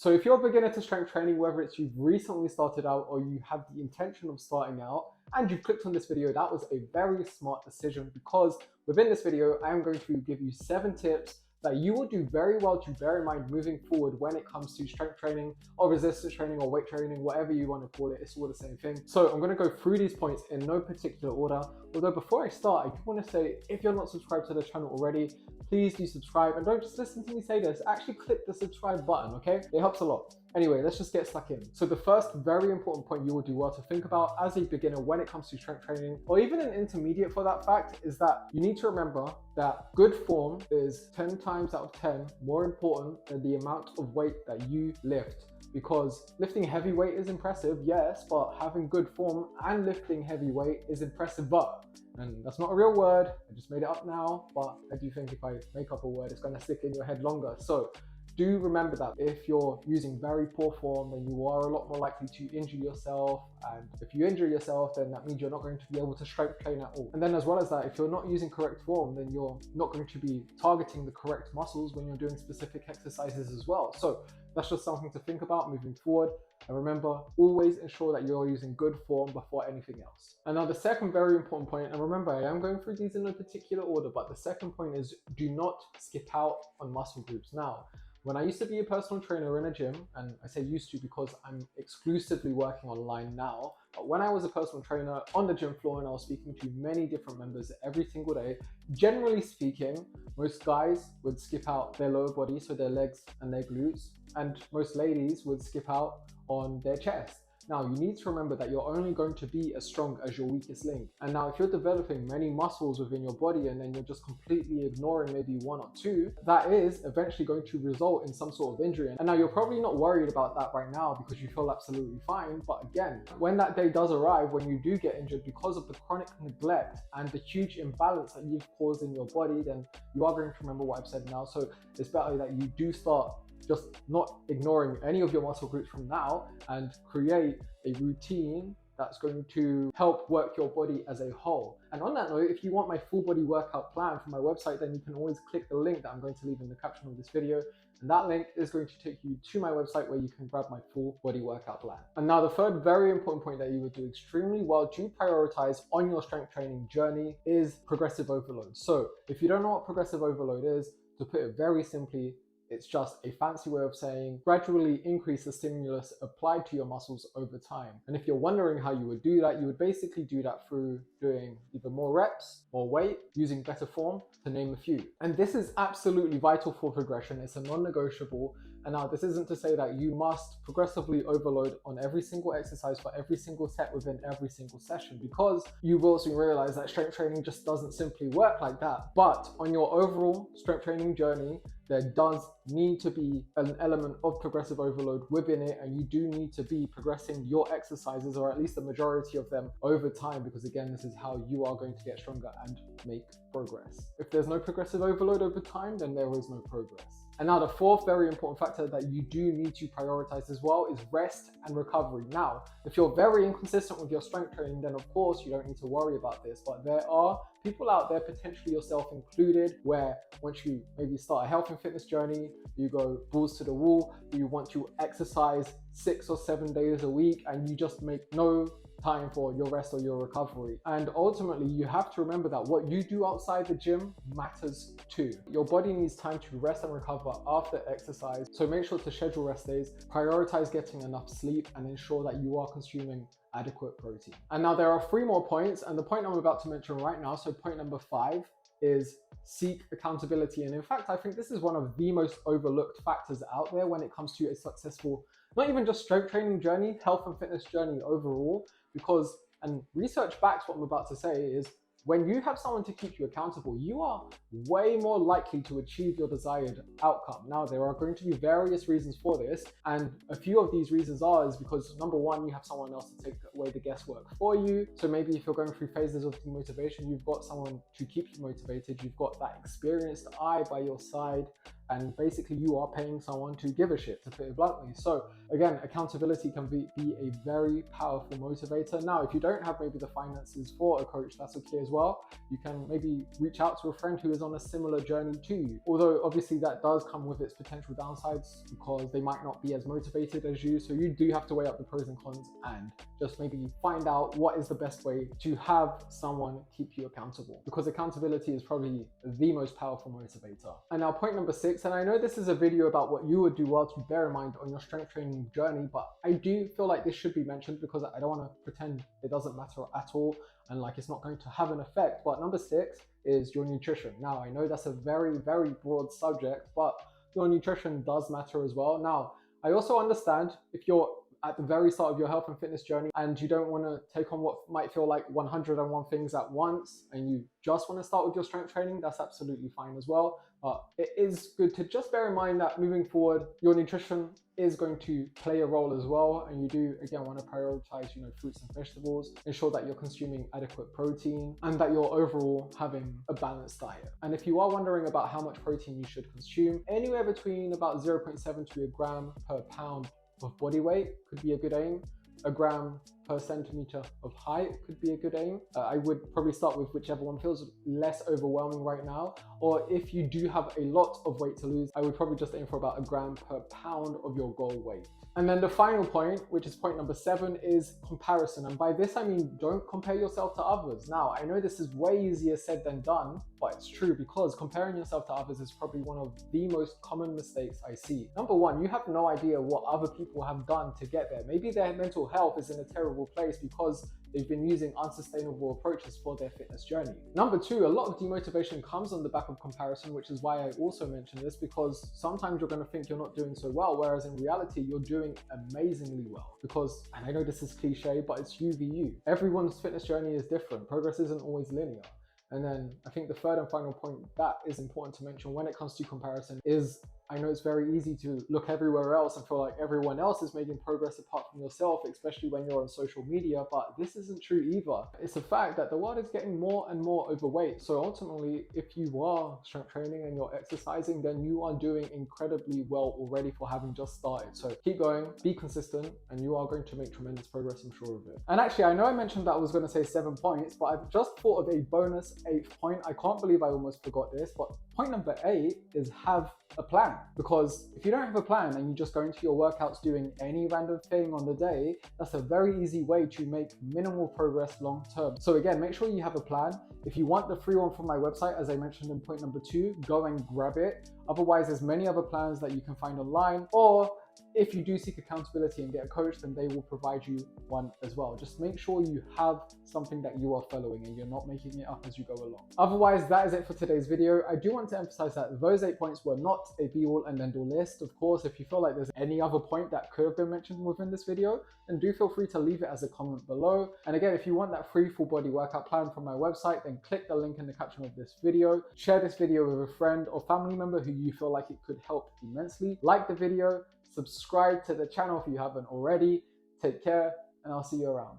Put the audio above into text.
So if you're a beginner to strength training, whether it's you've recently started out or you have the intention of starting out and you've clicked on this video, that was a very smart decision, because within this video, I am going to give you 7 tips that you will do very well to bear in mind moving forward when it comes to strength training or resistance training or weight training, whatever you want to call it, it's all the same thing. So I'm going to go through these points in no particular order. Although before I start, I do want to say, if you're not subscribed to the channel already, please do subscribe, and don't just listen to me say this, actually click the subscribe button, okay? It helps a lot. Anyway, let's just get stuck in. So the first very important point you will do well to think about as a beginner when it comes to strength training, or even an intermediate for that fact, is that you need to remember that good form is 10 times out of 10 more important than the amount of weight that you lift. Because lifting heavy weight is impressive, yes, but having good form and lifting heavy weight is impressive, and that's not a real word, I just made it up now, but I do think if I make up a word, it's gonna stick in your head longer. So do remember that if you're using very poor form, then you are a lot more likely to injure yourself. And if you injure yourself, then that means you're not going to be able to strength train at all. And then as well as that, if you're not using correct form, then you're not going to be targeting the correct muscles when you're doing specific exercises as well. So that's just something to think about moving forward. And remember, always ensure that you're using good form before anything else. And now the second very important point, and remember, I am going through these in no particular order, but the second point is do not skip out on muscle groups. Now, when I used to be a personal trainer in a gym, and I say used to because I'm exclusively working online now, but when I was a personal trainer on the gym floor and I was speaking to many different members every single day, generally speaking, most guys would skip out their lower body, so their legs and their glutes, and most ladies would skip out on their chest. Now, you need to remember that you're only going to be as strong as your weakest link. And now, if you're developing many muscles within your body and then you're just completely ignoring maybe one or two, that is eventually going to result in some sort of injury. And now you're probably not worried about that right now because you feel absolutely fine. But again, when that day does arrive, when you do get injured because of the chronic neglect and the huge imbalance that you've caused in your body, then you are going to remember what I've said now. So it's better that you do start just not ignoring any of your muscle groups from now and create a routine that's going to help work your body as a whole. And on that note, if you want my full body workout plan from my website, then you can always click the link that I'm going to leave in the caption of this video. And that link is going to take you to my website where you can grab my full body workout plan. And now the third very important point that you would do extremely well to prioritize on your strength training journey is progressive overload. So if you don't know what progressive overload is, to put it very simply, it's just a fancy way of saying gradually increase the stimulus applied to your muscles over time. And if you're wondering how you would do that, you would basically do that through doing either more reps, more weight, using better form, to name a few. And this is absolutely vital for progression. It's a non-negotiable. And now this isn't to say that you must progressively overload on every single exercise for every single set within every single session, because you will soon realize that strength training just doesn't simply work like that. But on your overall strength training journey, there does need to be an element of progressive overload within it, and you do need to be progressing your exercises, or at least the majority of them, over time, because again, this is how you are going to get stronger and make progress. If there's no progressive overload over time, then there is no progress. And now the fourth very important factor that you do need to prioritize as well is rest and recovery. Now, if you're very inconsistent with your strength training, then of course you don't need to worry about this, but there are people out there, potentially yourself included, where once you maybe start a health and fitness journey, you go balls to the wall, you want to exercise 6 or 7 days a week, and you just make no time for your rest or your recovery. And ultimately, you have to remember that what you do outside the gym matters too. Your body needs time to rest and recover after exercise, so make sure to schedule rest days, prioritize getting enough sleep, and ensure that you are consuming adequate protein. And now there are 3 more points, and the point I'm about to mention right now, so point number 5, is seek accountability. And in fact, I think this is one of the most overlooked factors out there when it comes to a successful, not even just strength training journey, health and fitness journey overall, because, and research backs what I'm about to say, is when you have someone to keep you accountable, you are way more likely to achieve your desired outcome. Now, there are going to be various reasons for this, and a few of these reasons is because, number one, you have someone else to take away the guesswork for you. So maybe if you're going through phases of demotivation, you've got someone to keep you motivated, you've got that experienced eye by your side, and basically you are paying someone to give a shit, to put it bluntly. So again, accountability can be a very powerful motivator. Now, if you don't have maybe the finances for a coach, that's okay as well. You can maybe reach out to a friend who is on a similar journey to you. Although obviously that does come with its potential downsides because they might not be as motivated as you. So you do have to weigh up the pros and cons and just maybe find out what is the best way to have someone keep you accountable, because accountability is probably the most powerful motivator. And now point number 6, and I know this is a video about what you would do well to bear in mind on your strength training journey, but I do feel like this should be mentioned because I don't want to pretend it doesn't matter at all and like it's not going to have an effect. But number 6 is your nutrition. Now, I know that's a very, very broad subject, but your nutrition does matter as well. Now, I also understand if you're at the very start of your health and fitness journey and you don't want to take on what might feel like 101 things at once and you just want to start with your strength training, that's absolutely fine as well. But it is good to just bear in mind that moving forward, your nutrition is going to play a role as well, and you do again want to prioritize, fruits and vegetables, ensure that you're consuming adequate protein and that you're overall having a balanced diet. And if you are wondering about how much protein you should consume, anywhere between about 0.7 to a gram per pound of body weight could be a good aim. A gram per centimeter of height could be a good aim. I would probably start with whichever one feels less overwhelming right now. Or if you do have a lot of weight to lose, I would probably just aim for about a gram per pound of your goal weight. And then the final point, which is point number 7, is comparison. And by this, I mean, don't compare yourself to others. Now, I know this is way easier said than done, but it's true because comparing yourself to others is probably one of the most common mistakes I see. Number 1, you have no idea what other people have done to get there. Maybe their mental health is in a terrible place because they've been using unsustainable approaches for their fitness journey. Number 2, a lot of demotivation comes on the back of comparison, which is why I also mention this, because sometimes you're going to think you're not doing so well, whereas in reality, you're doing amazingly well. Because, and I know this is cliche, but it's you v you. Everyone's fitness journey is different. Progress isn't always linear. And then I think the third and final point that is important to mention when it comes to comparison is, I know it's very easy to look everywhere else and feel like everyone else is making progress apart from yourself, especially when you're on social media, but this isn't true either. It's a fact that the world is getting more and more overweight. So ultimately, if you are strength training and you're exercising, then you are doing incredibly well already for having just started. So keep going, be consistent, and you are going to make tremendous progress, I'm sure of it. And actually, I know I mentioned that I was going to say 7 points, but I've just thought of a bonus 8th point. I can't believe I almost forgot this, but point number 8 is have a plan. Because if you don't have a plan and you just go into your workouts doing any random thing on the day, that's a very easy way to make minimal progress long term. So again, make sure you have a plan. If you want the free one from my website, as I mentioned in point number 2, go and grab it. Otherwise, there's many other plans that you can find online, or if you do seek accountability and get a coach, then they will provide you one as well. Just make sure you have something that you are following and you're not making it up as you go along. Otherwise, that is it for today's video. I do want to emphasize that those 8 points were not a be-all and end-all list. Of course, if you feel like there's any other point that could have been mentioned within this video, then do feel free to leave it as a comment below. And again, if you want that free full body workout plan from my website, then click the link in the caption of this video. Share this video with a friend or family member who you feel like it could help immensely. Like the video, subscribe to the channel if you haven't already. Take care, and I'll see you around.